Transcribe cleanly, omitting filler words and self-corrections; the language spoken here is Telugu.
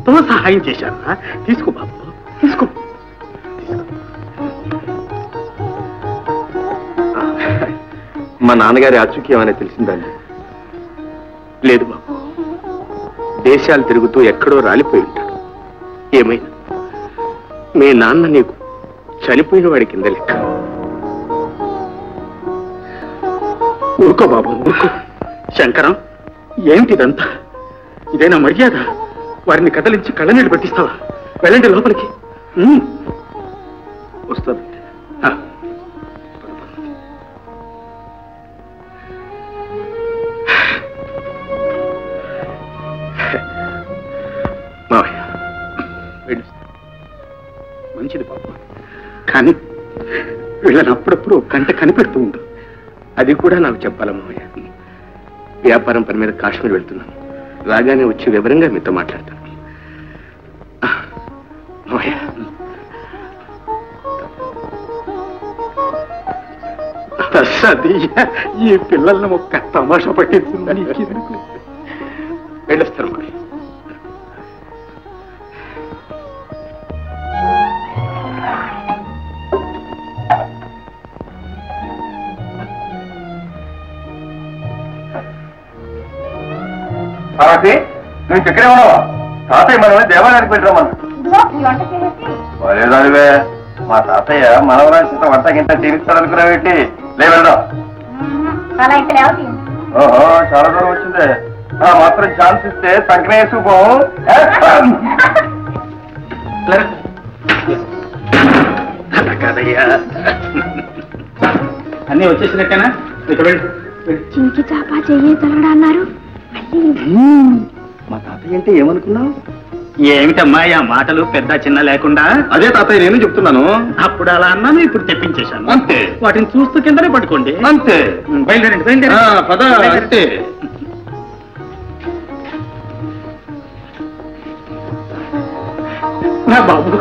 ఎంతో సహాయం చేశారా? తీసుకో బాబు, తీసుకో. మా నాన్నగారి ఆచూకీ ఏమైనా తెలిసిందండి? లేదు బాబు, దేశాలు తిరుగుతూ ఎక్కడో రాలిపోయి ఉంటాడు. ఏమైనా మీ నాన్న నీకు చనిపోయిన వాడి కింద లెక్క. ఊరుకో బాబు, ఊరుకో. శంకరం, ఏమిటిదంతా? ఇదేనా మర్యాద? వారిని కదలించి కళ్ళనీళ్ళు పెట్టిస్తావా? వెళ్ళండి లోపలికి. వస్తుంది. మావయ్య, మంచిది బాబు, కానీ వీళ్ళని అప్పుడప్పుడు కంట కనిపెడుతూ ఉండు. అది కూడా నాకు చెప్పాలా మావయ్య? వ్యాపారం పని మీద కాశ్మీర్ వెళ్తున్నాను. రాగానే వచ్చి వివరంగా మీతో మాట్లాడతాను. మావయ్య, ఈ పిల్లల్ని ఒక్క తమాషా పట్టించిందని వెళ్ళొస్తారు మావయ్య. నువ్వు ఇక్కడే ఉన్నావా? తాతయ్య మనల్ని దేవాలయానికి పెట్టరామన్నా. లేదానివే, మా తాతయ్య మనవరాంత వంట గింట తీరుస్తాడనుకున్నావేంటి? లేవెళ్దాం. ఓహో, చాలా దూరం వచ్చిందే. మాత్రం ఛాన్స్ ఇస్తే సంక్రమ వేసుకో. కాదయ్యా, అన్నీ వచ్చేసినట్టేనా? చింకి చాపా చెయ్యి తలడా అన్నారు. మా తాతయ్య అంటే ఏమనుకున్నావు? ఏమిటమ్మా ఆ మాటలు పెద్ద చిన్న లేకుండా? అదే తాతయ్య నేను చెప్తున్నాను. అప్పుడు అలా అన్నాను, ఇప్పుడు తెప్పించేశాను. అంతే. వాటిని చూస్తూ కిందనే పట్టుకోండి. అంతే. బయలుదేరండి, బయలుదేరండి. పద. అంతే. నా బాబు